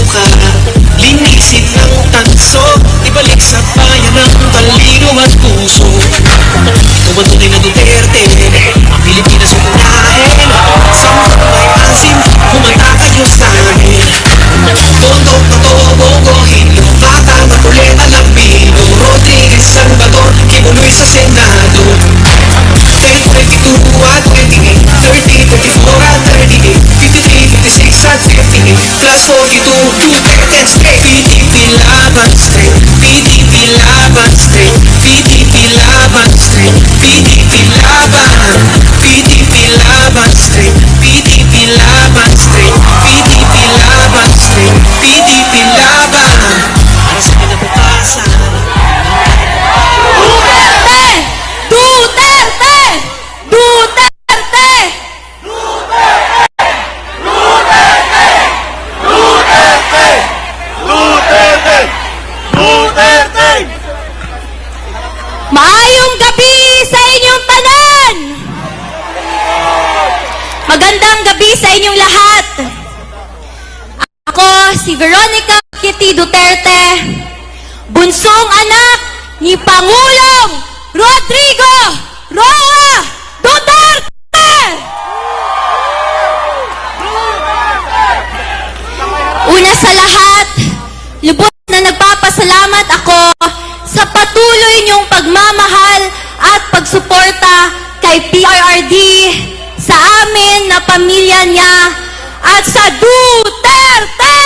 ka. Linisin ng tanso, ibalik sa bayan ng talino at puso. Ikaw ang tunay na Duterte, ang Pilipinas unahin. Sa mga may asim, kumanta kayo sa amin. Tondo, totoo, bogohin, yung bata makulit alambino. Rodriguez, Salvador, kibuloy sa Senado. 10, 22 at 28, 30, 34 at 38, 53, 56 at 58, plus 42, Duterte and straight. PDP laban straight, PDP laban straight, PDP laban straight, PDP laban, PDP laban straight, PDP laban straight, PDP laban straight, PDP laban. Para sa kinabukasan. Duterte! Duterte! Duterte! Maayong gabi sa inyong tanan! Magandang gabi sa inyong lahat! Ako si Veronica Kitty Duterte, bunsong anak ni Pangulong Rodrigo Roa Duterte! Una sa lahat, lubos na nagpapasalamat ako sa patuloy niyong pagmamahal at pagsuporta kay PRRD, sa amin na pamilya niya, at sa Duterte!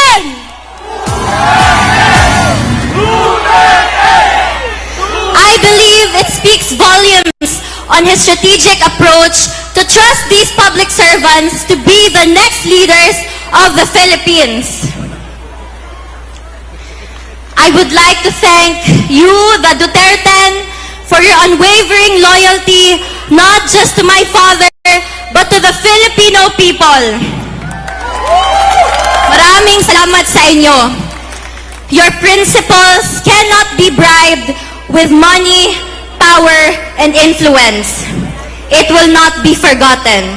I believe it speaks volumes on his strategic approach to trust these public servants to be the next leaders of the Philippines. I would like to thank you, the Duterten, for your unwavering loyalty, not just to my father, but to the Filipino people. Maraming salamat sa inyo. Your principles cannot be bribed with money, power, and influence. It will not be forgotten.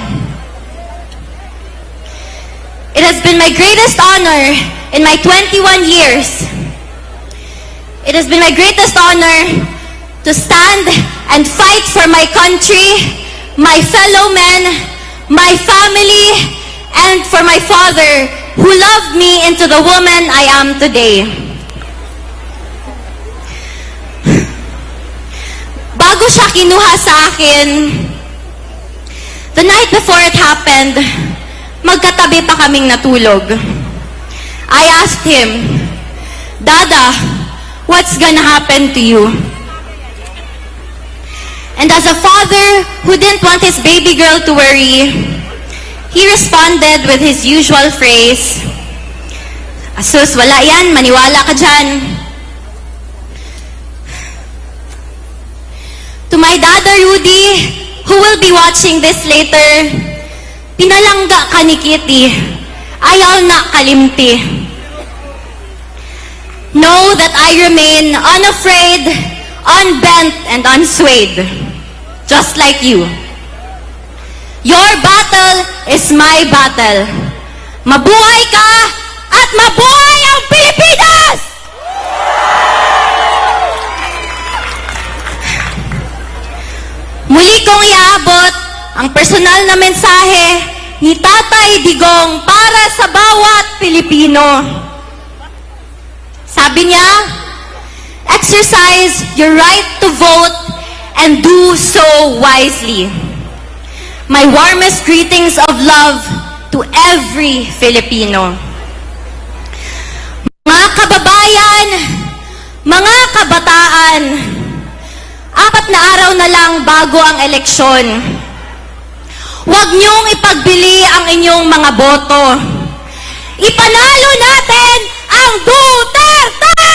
It has been my greatest honor in my 21 years. It has been my greatest honor to stand and fight for my country, my fellow men, my family, and for my father who loved me into the woman I am today. Bago siya kinuha sa akin, the night before it happened, magkatabi pa kaming natulog. I asked him, "Dada, what's gonna happen to you?" And as a father who didn't want his baby girl to worry, he responded with his usual phrase, "Asus, wala yan, maniwala ka dyan." To my Dada Rudy, who will be watching this later, pinalangga ka ni Kitty, ayaw na kalimti. Know that I remain unafraid, unbent, and unswayed, just like you. Your battle is my battle. Mabuhay ka at mabuhay ang Pilipinas! Muli kong iaabot ang personal na mensahe ni Tatay Digong para sa bawat Pilipino. Sabi niya, exercise your right to vote and do so wisely. My warmest greetings of love to every Filipino. Mga kababayan, mga kabataan, 4 na araw na lang bago ang eleksyon. Huwag niyong ipagbili ang inyong mga boto. Ipanalo natin ang Duterte!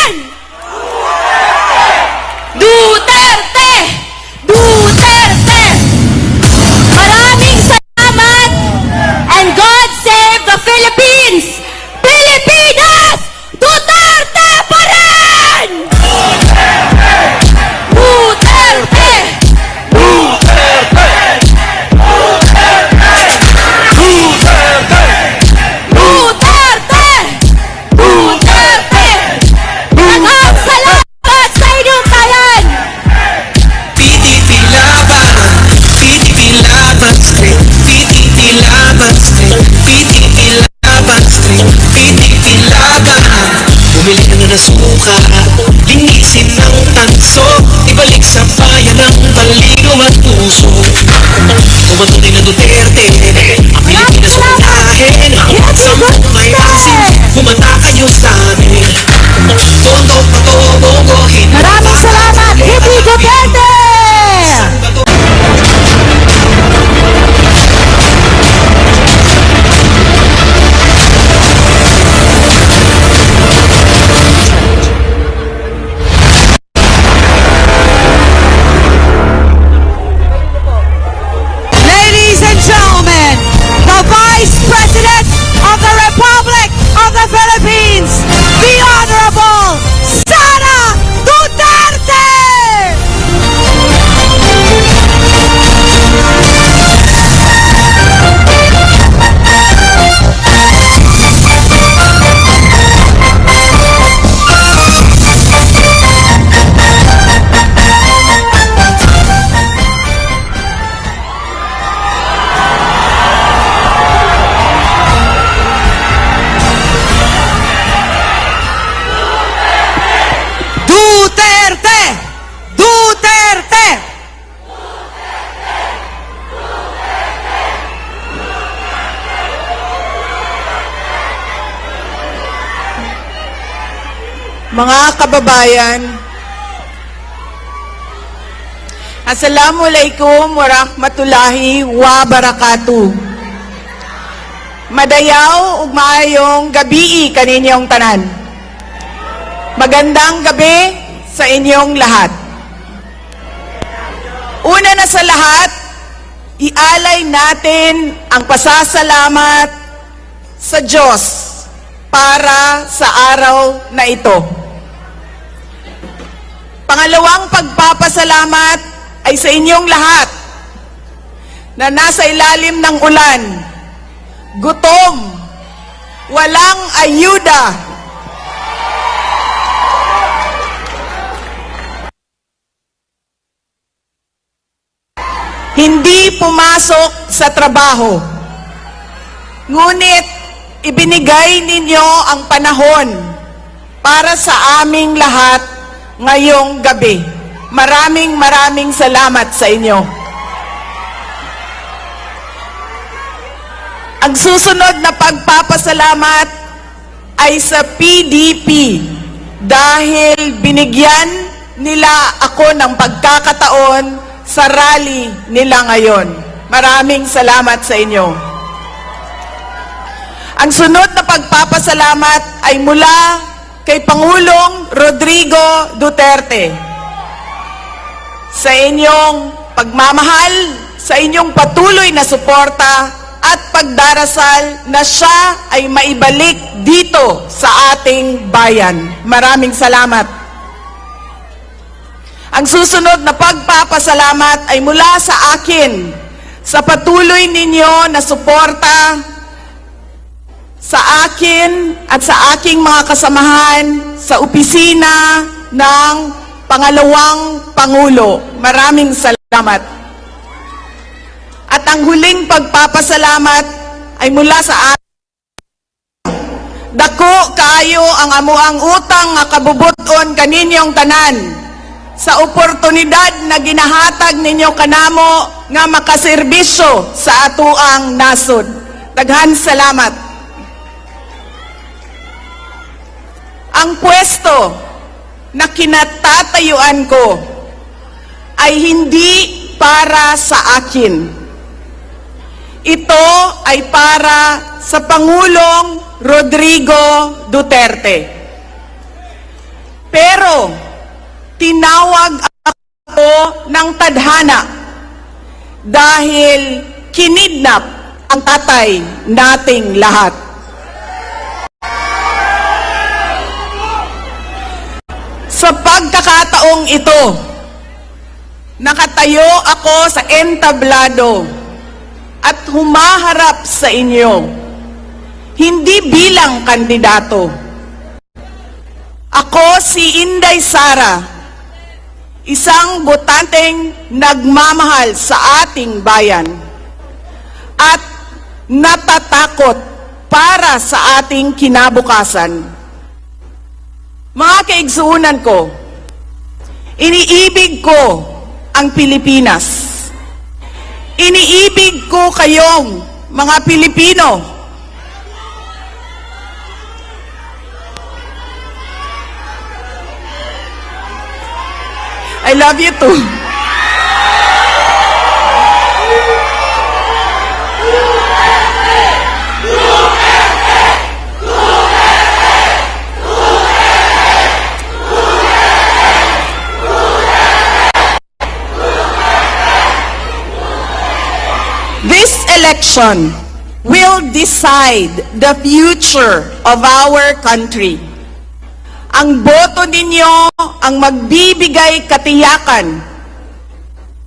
Duterte! Duterte! Maraming salamat and God save the Philippines! Pilipinas! Duterte pa rin! Duterte! Duterte! Duterte! Duterte! mga tunay na Duterte. Ang Pilipinas unahin, sampung may asin, kumanta kayo sa amin. Tondo pa to, bobohin. Maraming salamat, Hippie Duterte! Ladies and gentlemen, the Vice President of the Republic of the Philippines, the Honorable Sara Duterte! Duterte! Duterte! Mga kababayan, Assalamualaikum warahmatullahi wabarakatuh. Madayaw ug maayong gabi kaninyong tanan. Magandang gabi sa inyong lahat. Una na sa lahat, ialay natin ang pasasalamat sa Diyos para sa araw na ito. Pangalawang pagpapasalamat ay sa inyong lahat na nasa ilalim ng ulan, gutom, walang ayuda, hindi pumasok sa trabaho. Ngunit ibinigay ninyo ang panahon para sa aming lahat ngayong gabi. Maraming salamat sa inyo. Ang susunod na pagpapasalamat ay sa PDP dahil binigyan nila ako ng pagkakataon sa rally nila ngayon. Maraming salamat sa inyo. Ang sunod na pagpapasalamat ay mula kay Pangulong Rodrigo Duterte sa inyong pagmamahal, sa inyong patuloy na suporta at pagdarasal na siya ay maibalik dito sa ating bayan. Maraming salamat. Ang susunod na pagpapasalamat ay mula sa akin, sa patuloy ninyo na suporta sa akin at sa aking mga kasamahan sa opisina ng Pangalawang Pangulo. Maraming salamat. At ang huling pagpapasalamat ay mula sa akin. Dako kaayo ang amuang utang nga kabubuton kaninyong tanan sa oportunidad na ginahatag ninyo kanamo nga makaserbisyo sa atuang nasod. Daghan salamat. Ang pwesto na kinatatayuan ko ay hindi para sa akin. Ito ay para sa Pangulong Rodrigo Duterte. Pero tinawag ako ng tadhana dahil kinidnap ang tatay nating lahat. Sa pagkakataong ito, nakatayo ako sa entablado at humaharap sa inyo, hindi bilang kandidato. Ako si Inday Sara, isang botanteng nagmamahal sa ating bayan at natatakot para sa ating kinabukasan. Mga kaigsuunan ko, iniibig ko ang Pilipinas. Iniibig ko kayong mga Pilipino. I love you too. This election will decide the future of our country. Ang boto ninyo ang magbibigay katiyakan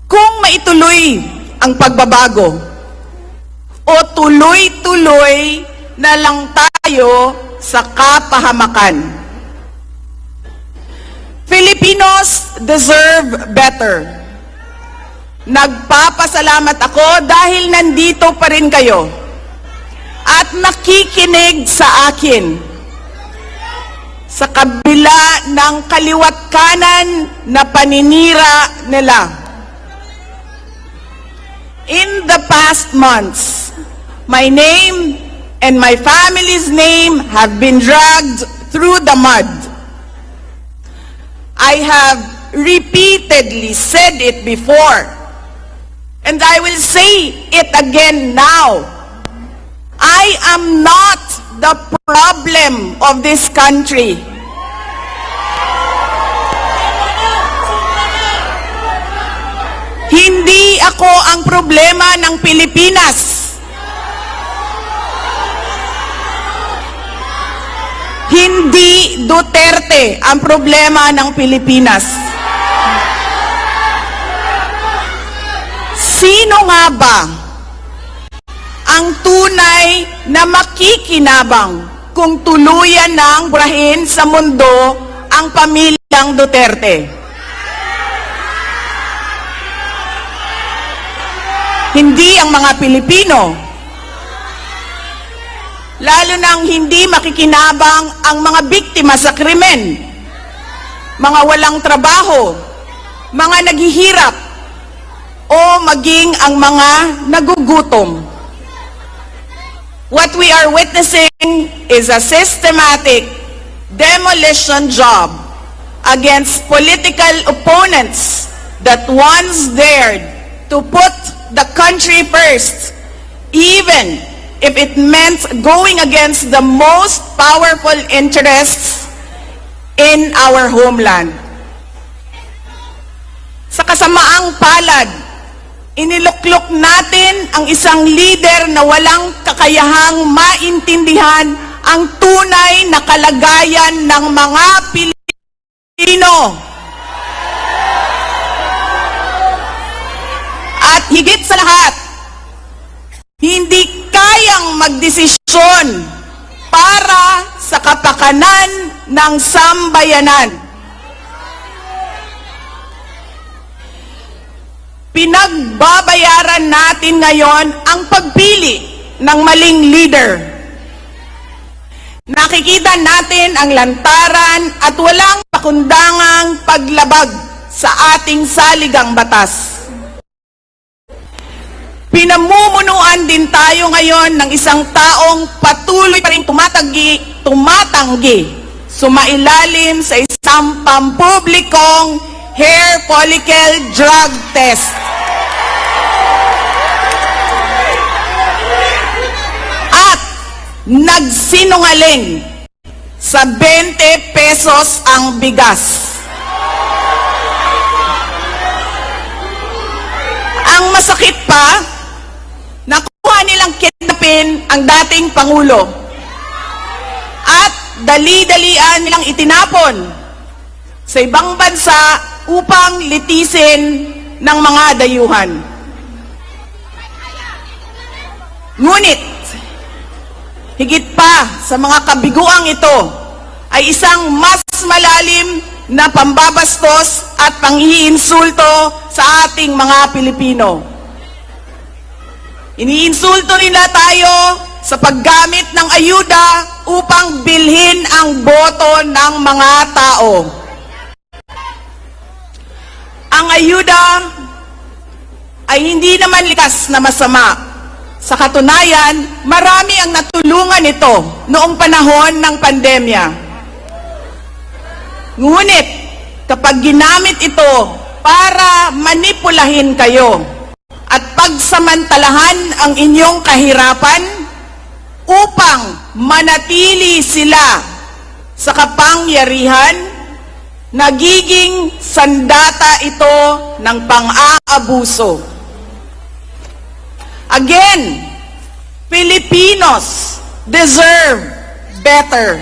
kung maituloy ang pagbabago o tuloy-tuloy na lang tayo sa kapahamakan. Filipinos deserve better. Nagpapasalamat ako dahil nandito pa rin kayo at nakikinig sa akin sa kabila ng kaliwat kanan na paninira nila. In the past months, my name and my family's name have been dragged through the mud. I have repeatedly said it before, and I will say it again now. I am not the problem of this country. Hindi ako ang problema ng Pilipinas. Hindi Duterte ang problema ng Pilipinas. Sino nga ba ang tunay na makikinabang kung tuluyan ng burahin sa mundo ang pamilyang Duterte? Hindi ang mga Pilipino. Lalo nang hindi makikinabang ang mga biktima sa krimen, mga walang trabaho, mga naghihirap, o maging ang mga nagugutom. What we are witnessing is a systematic demolition job against political opponents that once dared to put the country first, even if it meant going against the most powerful interests in our homeland. Sa kasamaang palad, iniluklok natin ang isang leader na walang kakayahang maintindihan ang tunay na kalagayan ng mga Pilipino. At higit sa lahat, hindi kayang magdesisyon para sa kapakanan ng sambayanan. Pinagbabayaran natin ngayon ang pagpili ng maling leader. Nakikita natin ang lantaran at walang pakundangang paglabag sa ating saligang batas. Pinamumunuan din tayo ngayon ng isang taong patuloy pa rin tumatanggi, sumailalim sa isang pampublikong hair follicle drug test. At nagsinungaling sa 20 pesos ang bigas. Ang masakit pa, nakuha nilang kidnapin ang dating Pangulo at dali-dalian nilang itinapon sa ibang bansa upang litisin ng mga dayuhan. Ngunit, higit pa sa mga kabiguang ito ay isang mas malalim na pambabastos at panghiinsulto sa ating mga Pilipino. Iniinsulto nila tayo sa paggamit ng ayuda upang bilhin ang boto ng mga tao. Ang ayuda ay hindi naman likas na masama Sa katunayan, marami ang natulungan ito noong panahon ng pandemya. Ngunit, kapag ginamit ito para manipulahin kayo at pagsamantalahan ang inyong kahirapan upang manatili sila sa kapangyarihan, nagiging sandata ito ng pang-aabuso. Again, Filipinos deserve better.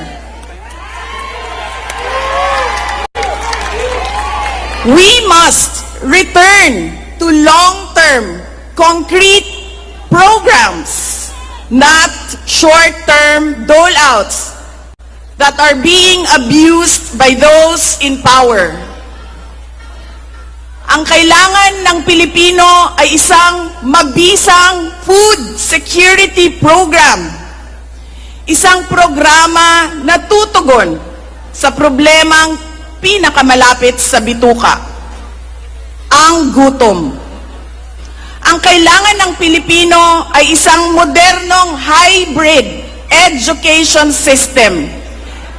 We must return to long-term, concrete programs, not short-term dole-outs that are being abused by those in power. Ang kailangan ng Pilipino ay isang mabisang food security program. Isang programa na tutugon sa problemang pinakamalapit sa bituka, ang gutom. Ang kailangan ng Pilipino ay isang modernong hybrid education system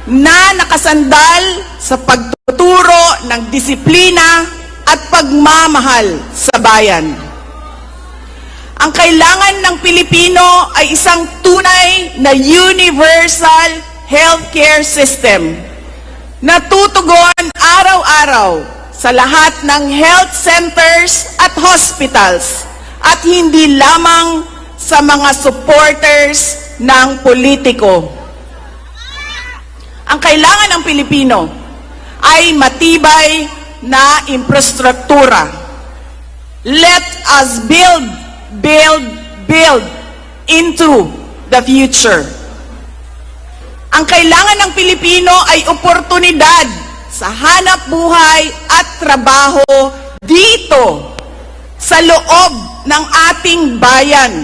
na nakasandal sa pagtuturo ng disiplina at pagmamahal sa bayan. Ang kailangan ng Pilipino ay isang tunay na universal healthcare system na tutugon araw-araw sa lahat ng health centers at hospitals at hindi lamang sa mga supporters ng politiko. Ang kailangan ng Pilipino ay matibay na infrastruktura. Let us build into the future. Ang kailangan ng Pilipino ay oportunidad sa hanap buhay at trabaho dito sa loob ng ating bayan.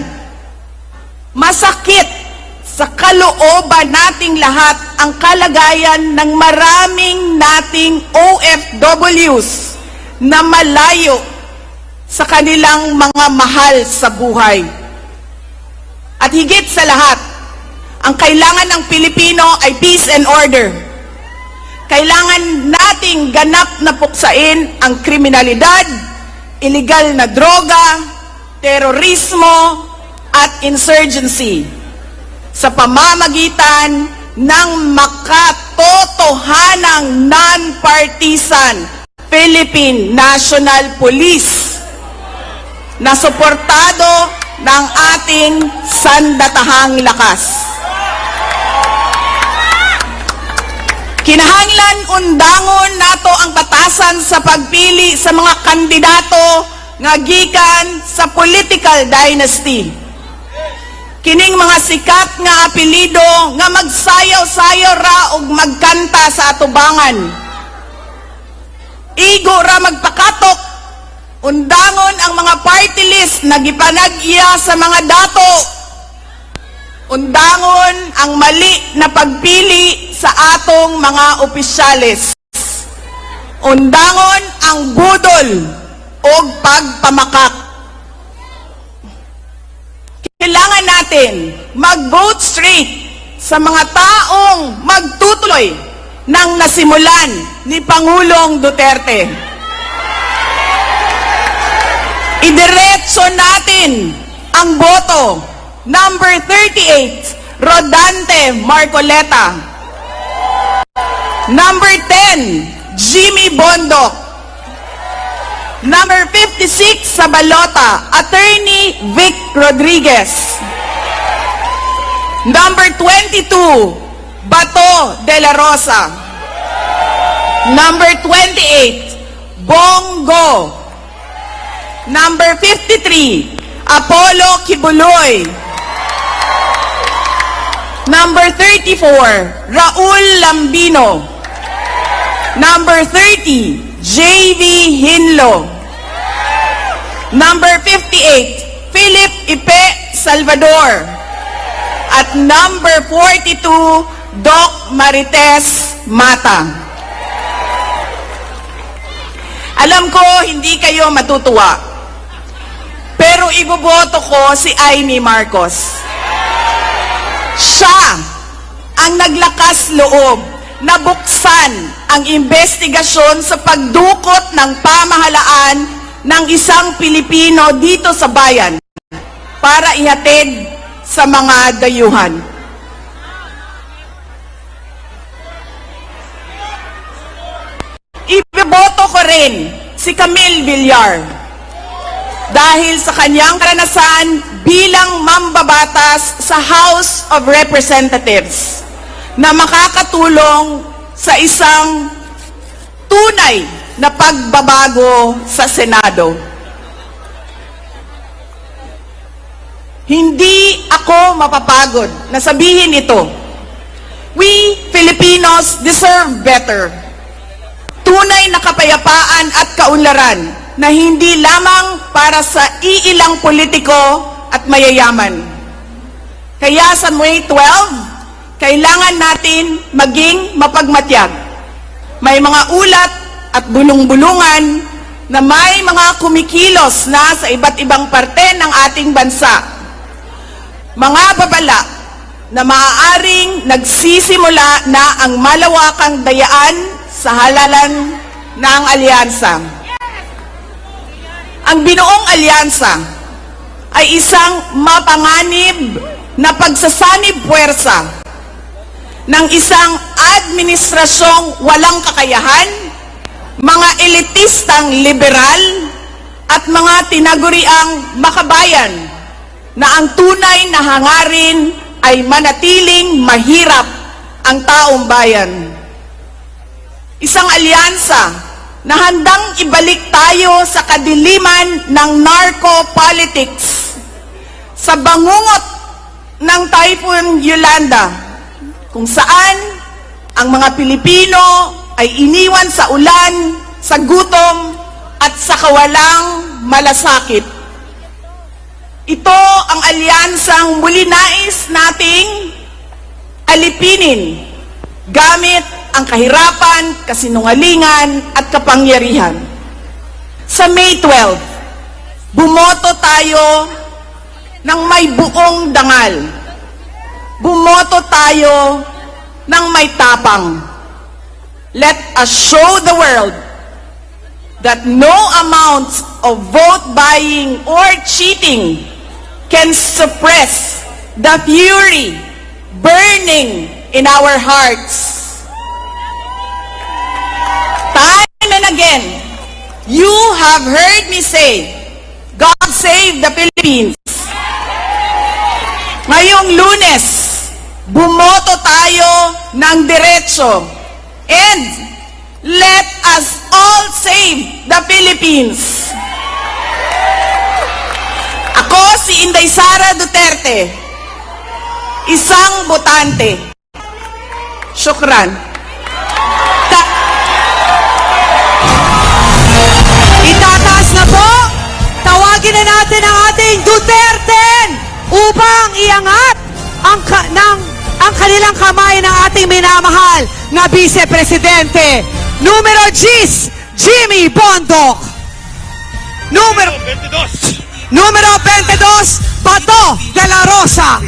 Masakit sa kalooban nating lahat ang kalagayan ng maraming nating OFWs na malayo sa kanilang mga mahal sa buhay. At higit sa lahat, ang kailangan ng Pilipino ay peace and order. Kailangan nating ganap na puksain ang kriminalidad, illegal na droga, terorismo, at insurgency sa pamamagitan ng makatotohanang non-partisan Philippine National Police na suportado ng ating sandatahang lakas. Kinahanglan undangon nato ang batasan sa pagpili sa mga kandidato nga gikan sa political dynasty. Kining mga sikat nga apelido nga magsayaw-sayaw ra og magkanta sa atubangan. Igo ra magpakatok, undangon ang mga party list na gipanag-iya sa mga dato. Undangon ang mali na pagpili sa atong mga opisyales. Undangon ang budol o pagpamakak. Kailangan natin mag-vote straight sa mga taong magtutuloy ng nasimulan ni Pangulong Duterte. Idiretso natin ang boto. Number 38, Rodante Marcoleta. Number 10, Jimmy Bondoc. Number 56 sa balota, Attorney Vic Rodriguez. Number 22, Bato de la Rosa. Number 28, Bongo. Number 53, Apollo Kibuloy. Number 34, Raul Lambino. Number 30, J.V. Hinlo. Number 58, Philip Ipe Salvador. At number 42, Doc Marites Mata. Alam ko, hindi kayo matutuwa. Pero iboboto ko si Amy Marcos. Siya ang naglakas loob na buksan ang investigasyon sa pagdukot ng pamahalaan ng isang Pilipino dito sa bayan para ihatid sa mga dayuhan. Iboboto ko rin si Camille Villar dahil sa kanyang karanasan bilang mambabatas sa House of Representatives na makakatulong sa isang tunay na pagbabago sa Senado. Hindi ako mapapagod na sabihin ito. We Filipinos deserve better. Tunay na kapayapaan at kaunlaran na hindi lamang para sa iilang politiko at mayayaman. Kaya sa May 12, kailangan natin maging mapagmatyag. May mga ulat at bulong-bulungan na may mga kumikilos na sa iba't ibang parte ng ating bansa. Mga babala na maaaring nagsisimula na ang malawakang dayaan sa halalan ng alyansa. Ang binuong alyansa ay isang mapanganib na pagsasanib puwersa ng isang administrasyong walang kakayahan, mga elitistang liberal, at mga tinaguriang makabayan na ang tunay na hangarin ay manatiling mahirap ang taong bayan. Isang alyansa na handang ibalik tayo sa kadiliman ng narco-politics, sa bangungot ng Typhoon Yolanda, kung saan ang mga Pilipino ay iniwan sa ulan, sa gutom, at sa kawalang malasakit. Ito ang alyansang muli nais nating alipinin gamit ang kahirapan, kasinungalingan, at kapangyarihan. Sa May 12, bumoto tayo ng may buong dangal. Bumoto tayo ng may tapang. Let us show the world that no amount of vote buying or cheating can suppress the fury burning in our hearts. Time and again, you have heard me say, God save the Philippines. Ngayong Lunes, bumoto tayo ng diretso, and let us all save the Philippines. Ako si Inday Sara Duterte, isang botante. Syukran. Itataas na po, tawagin na natin ang ating Duterte upang iangat ang kanilang kamay ng ating minamahal na Vice Presidente. Numero 10, Jimmy Bondoc. Numero 22, Bato de la Rosa.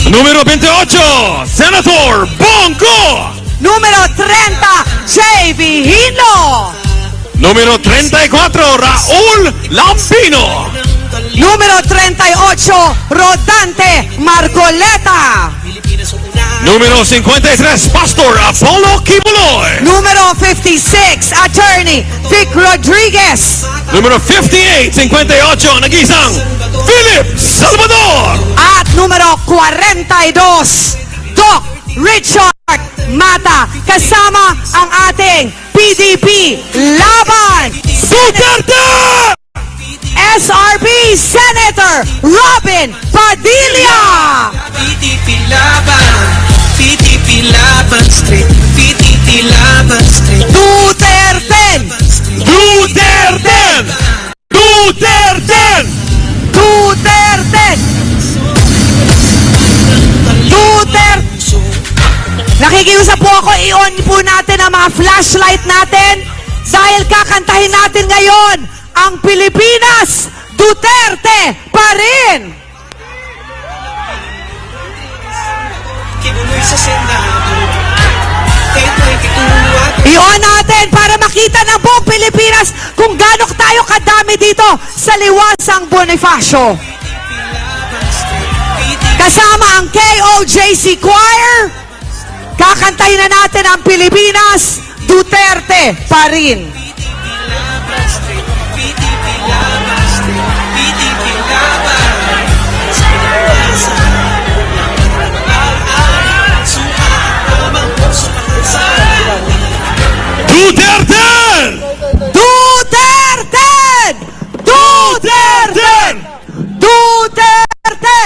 Número 28, Senator Bongo. Número 30, J.B. Hino. Número 34, Raúl Lambino. Número 38, Rodante Marcoleta. Número 53, Pastor Apollo Kibuloy. Número 56, Attorney Vic Rodriguez. Número 58, 58, nag-isang Philip Salvador. At número 42, Doc Richard Mata. Kasama ang ating PDP Laban Duterte! SRP Senator Robin Padilla. PDP Laban Street, PDP Laban Street, Duterte. Duterte! Duterte! Duterte. Duterte. Nakikiusap po ako, i-on po natin ang mga flashlight natin dahil kakantahin natin ngayon ang Pilipinas Duterte pa rin! Kinuloy sa Senado kay 22 at I-on natin para makita ng buong Pilipinas kung gaano tayo kadami dito sa Liwasang Bonifacio. Kasama ang KOJC Choir, kakantayin na natin ang Pilipinas, Duterte pa rin. PDP laban straight, PDP laban Duterte! Duterte! Duterte! Duterte!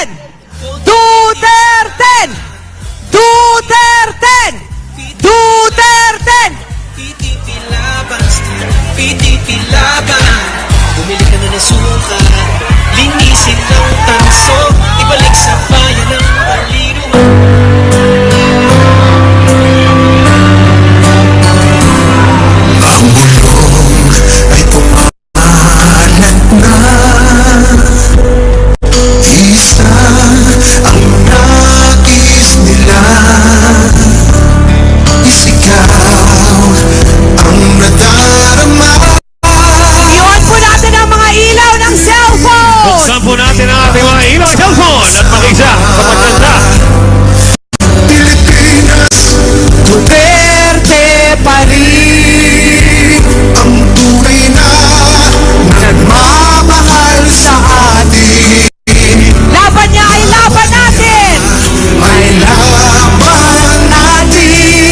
Duterte! Duterte! Duterte! PDP laban straight, PDP laban. Bumili ka na ng suka, linisin ng tanso, ibalik sa bayan ng kaluluwa. Ang bulong ay pumalat na. Isa ang nais nila. Isigaw ang nadarama. I-on po natin ang mga ilaw ng cellphone! Buksan po natin ang ating mga ilaw at cellphone at mag-isa sa pagkanta. Pilipinas, Duterte pa rin! ang tunay na nagmamahal sa atin. Laban niya ay laban natin! May laban natin.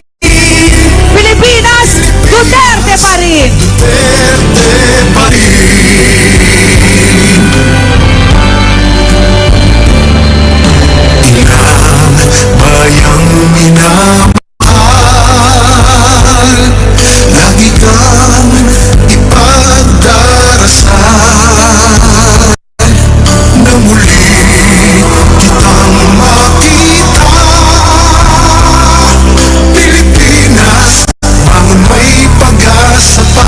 Pilipinas, Duterte pa rin! Duterte pa rin. Inang bayang minamahal, lagi kang ipagdarasal, na muli kitang makita. Pilipinas, bangon may pag-asa pa.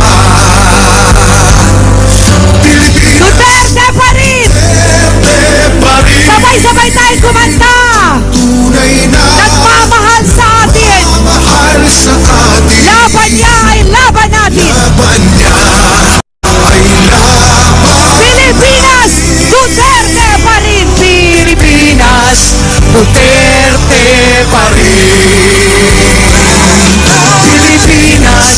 Pilipinas, Duterte pa rin! Duterte pa rin. Sabay-sabay tayo kumanta! Tunay na Nagmamahal sa atin! mahal sa atin. Laban niya ay laban natin! Laban niya ay laban. Pilipinas, Duterte pa rin! Pilipinas, Duterte pa rin. Pilipinas,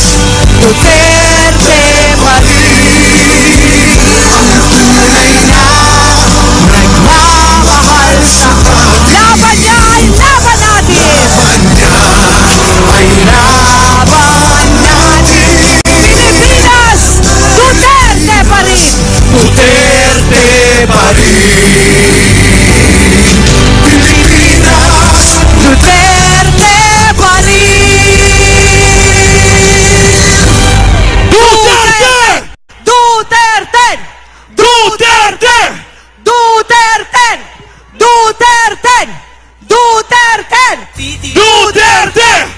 Duterte pa rin. Ang tunay na nagmamahal sa atin. Laban niya ay laban natin! Laban niya ay laban natin. Pilipinas, Duterte pa rin! Duterte pa rin. Pilipinas, Duterte pa rin! Duterte! Duterte! Duterte! Duterte! Duterte! Duterte! Duterte!